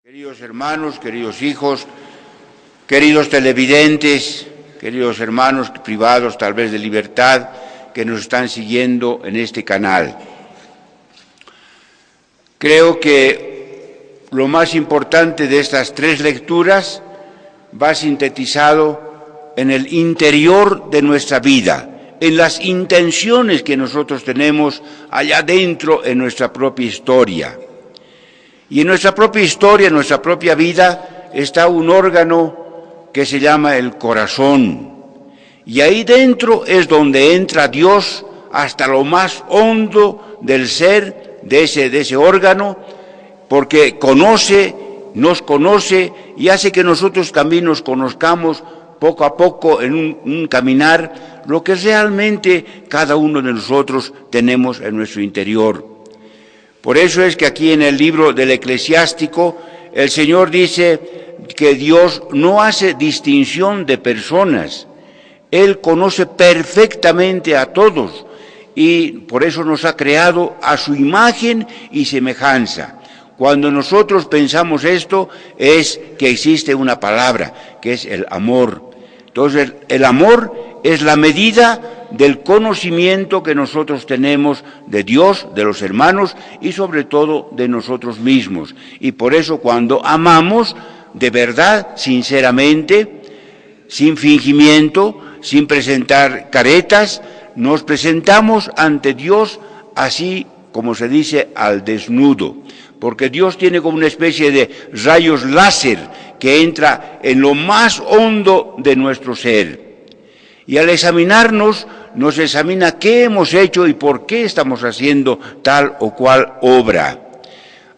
Queridos hermanos, queridos hijos, queridos televidentes, queridos hermanos privados tal vez de libertad que nos están siguiendo en este canal. Creo que lo más importante de estas tres lecturas va sintetizado en el interior de nuestra vida, en las intenciones que nosotros tenemos allá dentro en nuestra propia historia. Y en nuestra propia historia, en nuestra propia vida, está un órgano que se llama el corazón. Y ahí dentro es donde entra Dios hasta lo más hondo del ser, de ese órgano, porque nos conoce y hace que nosotros también nos conozcamos poco a poco en un caminar, lo que realmente cada uno de nosotros tenemos en nuestro interior. Por eso es que aquí en el libro del Eclesiástico el Señor dice que Dios no hace distinción de personas. Él conoce perfectamente a todos y por eso nos ha creado a su imagen y semejanza. Cuando nosotros pensamos esto es que existe una palabra, que es el amor. Entonces el amor es la medida del conocimiento que nosotros tenemos de Dios, de los hermanos y sobre todo de nosotros mismos. Y por eso cuando amamos de verdad, sinceramente, sin fingimiento, sin presentar caretas, nos presentamos ante Dios así como se dice al desnudo. Porque Dios tiene como una especie de rayos láser que entra en lo más hondo de nuestro ser. Y al examinarnos, nos examina qué hemos hecho y por qué estamos haciendo tal o cual obra.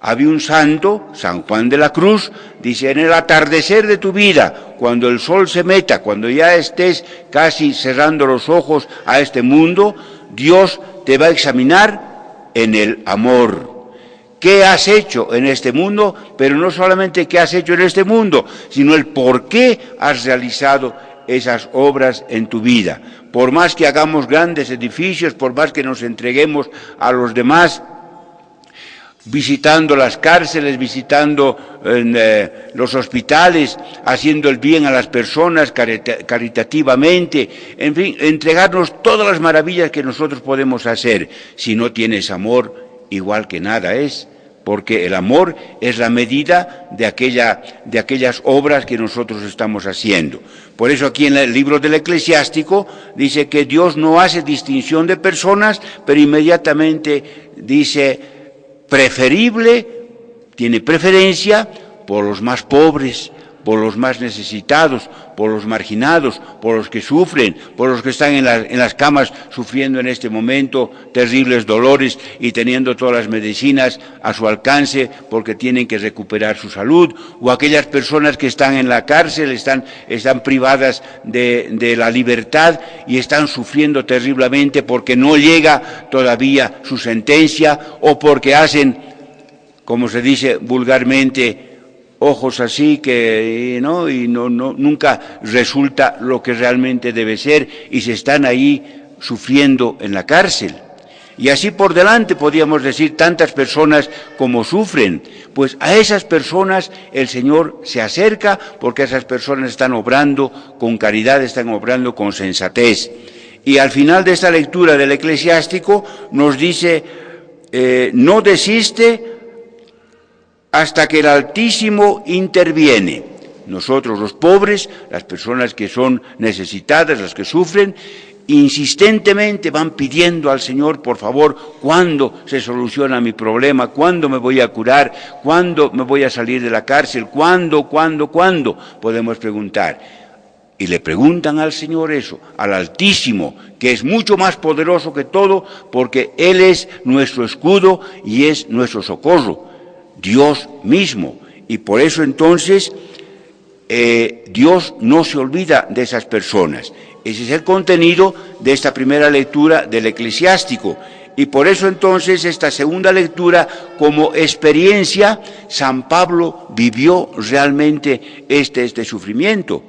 Había un santo, San Juan de la Cruz, dice, en el atardecer de tu vida, cuando el sol se meta, cuando ya estés casi cerrando los ojos a este mundo, Dios te va a examinar en el amor. ¿Qué has hecho en este mundo? Pero no solamente qué has hecho en este mundo, sino el por qué has realizado esas obras en tu vida. Por más que hagamos grandes edificios, por más que nos entreguemos a los demás, visitando las cárceles, visitando los hospitales, haciendo el bien a las personas caritativamente, en fin, entregarnos todas las maravillas que nosotros podemos hacer. Si no tienes amor, igual que nada es, porque el amor es la medida de aquellas obras que nosotros estamos haciendo. Por eso aquí en el libro del Eclesiástico dice que Dios no hace distinción de personas, pero inmediatamente dice preferible, tiene preferencia por los más pobres, por los más necesitados, por los marginados, por los que sufren, por los que están en las camas sufriendo en este momento terribles dolores y teniendo todas las medicinas a su alcance porque tienen que recuperar su salud, o aquellas personas que están en la cárcel, están privadas de la libertad y están sufriendo terriblemente porque no llega todavía su sentencia o porque hacen, como se dice vulgarmente, ojos así que nunca resulta lo que realmente debe ser y se están ahí sufriendo en la cárcel. Y así por delante podríamos decir tantas personas como sufren, pues a esas personas el Señor se acerca porque esas personas están obrando con caridad, están obrando con sensatez. Y al final de esta lectura del Eclesiástico nos dice, no desiste hasta que el Altísimo interviene. Nosotros los pobres, las personas que son necesitadas, las que sufren, insistentemente van pidiendo al Señor, por favor, ¿cuándo se soluciona mi problema? ¿Cuándo me voy a curar? ¿Cuándo me voy a salir de la cárcel? ¿Cuándo? Podemos preguntar. Y le preguntan al Señor eso, al Altísimo, que es mucho más poderoso que todo, porque Él es nuestro escudo y es nuestro socorro. Dios mismo, y por eso entonces Dios no se olvida de esas personas. Ese es el contenido de esta primera lectura del Eclesiástico, y por eso entonces esta segunda lectura como experiencia, San Pablo vivió realmente este sufrimiento.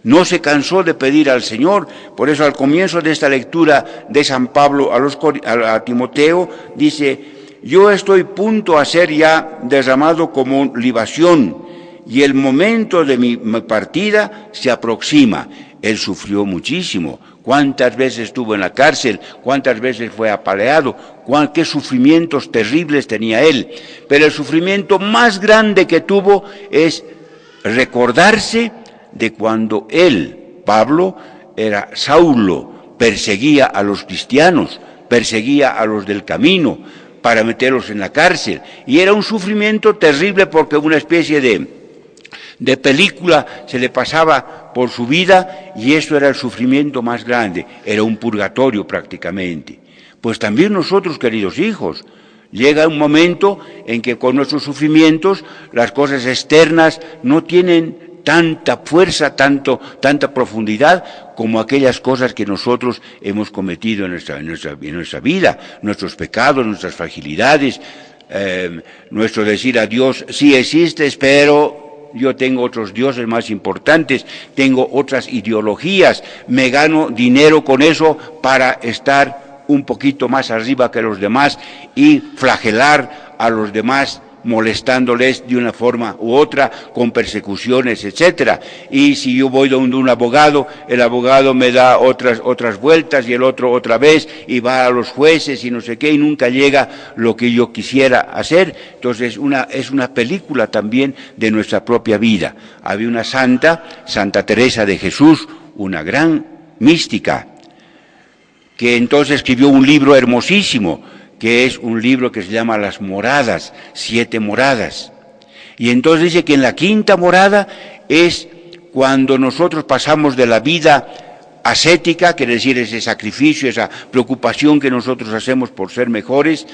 No se cansó de pedir al Señor, por eso al comienzo de esta lectura de San Pablo a Timoteo dice: yo estoy punto a ser ya derramado como libación, y el momento de mi partida se aproxima. Él sufrió muchísimo. ¿Cuántas veces estuvo en la cárcel? ¿Cuántas veces fue apaleado? ¿Qué sufrimientos terribles tenía él? Pero el sufrimiento más grande que tuvo es recordarse de cuando él, Pablo, era Saulo, perseguía a los cristianos, perseguía a los del camino para meterlos en la cárcel. Y era un sufrimiento terrible porque una especie de película se le pasaba por su vida y eso era el sufrimiento más grande, era un purgatorio prácticamente. Pues también nosotros, queridos hijos, llega un momento en que con nuestros sufrimientos las cosas externas no tienen tanta fuerza, tanta profundidad como aquellas cosas que nosotros hemos cometido en nuestra vida, nuestros pecados, nuestras fragilidades, nuestro decir a Dios, sí existes, pero yo tengo otros dioses más importantes, tengo otras ideologías, me gano dinero con eso para estar un poquito más arriba que los demás y flagelar a los demás molestándoles de una forma u otra, con persecuciones, etcétera. Y si yo voy donde un abogado, el abogado me da otras vueltas y el otro otra vez, y va a los jueces y no sé qué, y nunca llega lo que yo quisiera hacer. Entonces es una película también de nuestra propia vida. Había una Santa Teresa de Jesús, una gran mística, que entonces escribió un libro hermosísimo, que es un libro que se llama Las Moradas, 7 moradas. Y entonces dice que en la 5ª morada es cuando nosotros pasamos de la vida ascética, quiere decir ese sacrificio, esa preocupación que nosotros hacemos por ser mejores,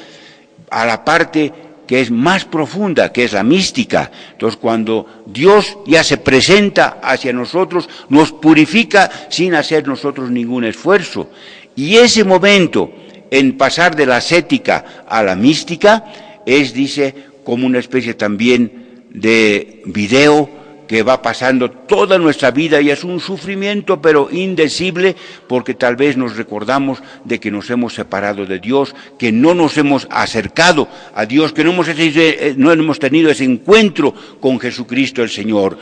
a la parte que es más profunda, que es la mística. Entonces cuando Dios ya se presenta hacia nosotros, nos purifica sin hacer nosotros ningún esfuerzo. Y ese momento en pasar de la ascética a la mística es, dice, como una especie también de video que va pasando toda nuestra vida y es un sufrimiento pero indecible porque tal vez nos recordamos de que nos hemos separado de Dios, que no nos hemos acercado a Dios, que no hemos tenido ese encuentro con Jesucristo el Señor.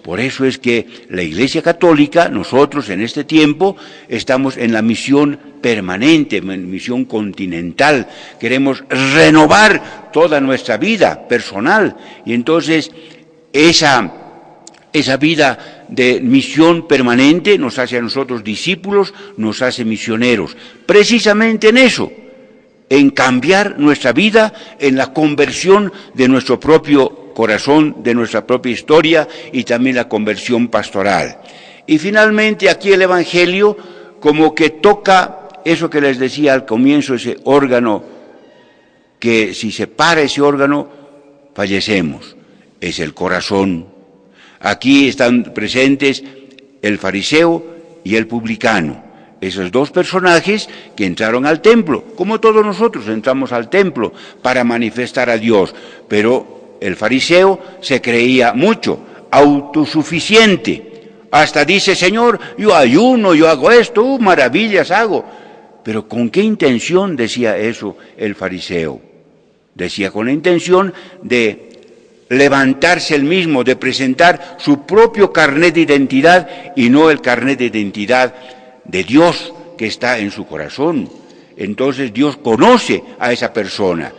Por eso es que la Iglesia Católica, nosotros en este tiempo, estamos en la misión permanente, en misión continental. Queremos renovar toda nuestra vida personal. Y entonces esa vida de misión permanente nos hace a nosotros discípulos, nos hace misioneros. Precisamente en eso, en cambiar nuestra vida, en la conversión de nuestro propio corazón, de nuestra propia historia y también la conversión pastoral. Y finalmente aquí el Evangelio como que toca eso que les decía al comienzo, ese órgano, que si se para ese órgano, fallecemos, es el corazón. Aquí están presentes el fariseo y el publicano, esos dos personajes que entraron al templo, como todos nosotros entramos al templo para manifestar a Dios, pero el fariseo se creía mucho, autosuficiente. Hasta dice, Señor, yo ayuno, yo hago esto, maravillas hago. Pero ¿con qué intención decía eso el fariseo? Decía con la intención de levantarse él mismo, de presentar su propio carnet de identidad y no el carnet de identidad de Dios que está en su corazón. Entonces Dios conoce a esa persona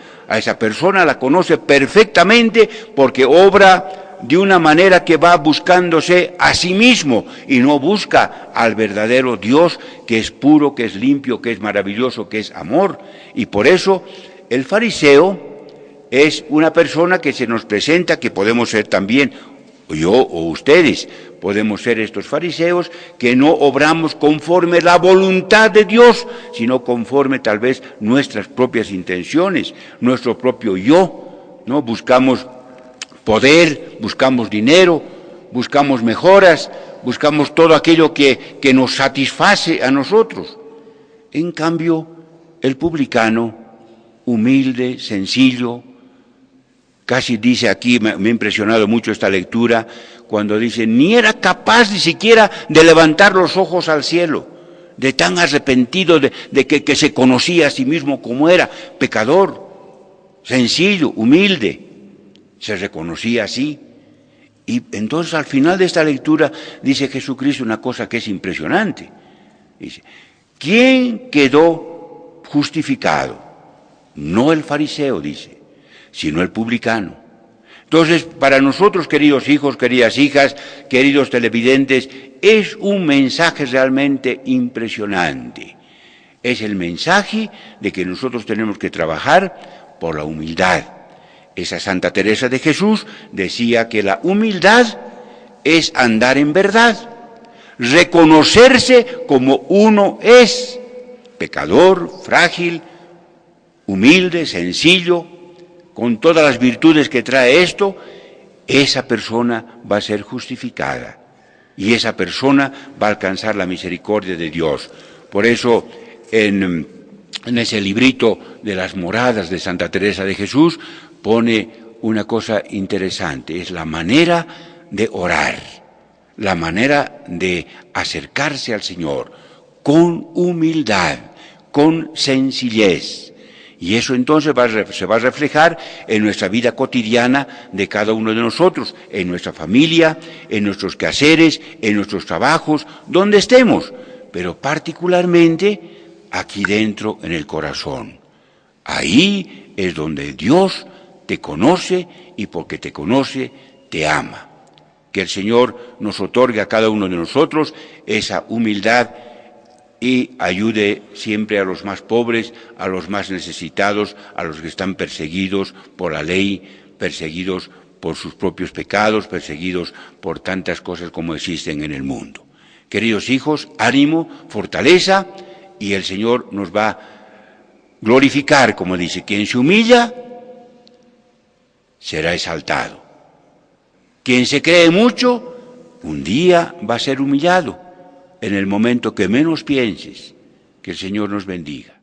la conoce perfectamente porque obra de una manera que va buscándose a sí mismo y no busca al verdadero Dios que es puro, que es limpio, que es maravilloso, que es amor. Y por eso el fariseo es una persona que se nos presenta, que podemos ser también, yo o ustedes, podemos ser estos fariseos que no obramos conforme la voluntad de Dios, sino conforme tal vez nuestras propias intenciones, nuestro propio yo, ¿no? Buscamos poder, buscamos dinero, buscamos mejoras, buscamos todo aquello que nos satisface a nosotros. En cambio, el publicano, humilde, sencillo, casi dice aquí, me ha impresionado mucho esta lectura, cuando dice, ni era capaz ni siquiera de levantar los ojos al cielo, de tan arrepentido de que se conocía a sí mismo como era, pecador, sencillo, humilde, se reconocía así. Y entonces al final de esta lectura dice Jesucristo una cosa que es impresionante. Dice, ¿quién quedó justificado? No el fariseo, dice, sino el publicano. Entonces, para nosotros, queridos hijos, queridas hijas, queridos televidentes, es un mensaje realmente impresionante. Es el mensaje de que nosotros tenemos que trabajar por la humildad. Esa Santa Teresa de Jesús decía que la humildad es andar en verdad, reconocerse como uno es, pecador, frágil, humilde, sencillo, con todas las virtudes que trae esto, esa persona va a ser justificada y esa persona va a alcanzar la misericordia de Dios. Por eso, en ese librito de las moradas de Santa Teresa de Jesús, pone una cosa interesante, es la manera de orar, la manera de acercarse al Señor, con humildad, con sencillez. Y eso entonces se va a reflejar en nuestra vida cotidiana de cada uno de nosotros, en nuestra familia, en nuestros quehaceres, en nuestros trabajos, donde estemos, pero particularmente aquí dentro en el corazón. Ahí es donde Dios te conoce y porque te conoce, te ama. Que el Señor nos otorgue a cada uno de nosotros esa humildad y ayude siempre a los más pobres, a los más necesitados, a los que están perseguidos por la ley, perseguidos por sus propios pecados, perseguidos por tantas cosas como existen en el mundo. Queridos hijos, ánimo, fortaleza, y el Señor nos va a glorificar, como dice, quien se humilla será exaltado. Quien se cree mucho, un día va a ser humillado. En el momento que menos pienses, que el Señor nos bendiga.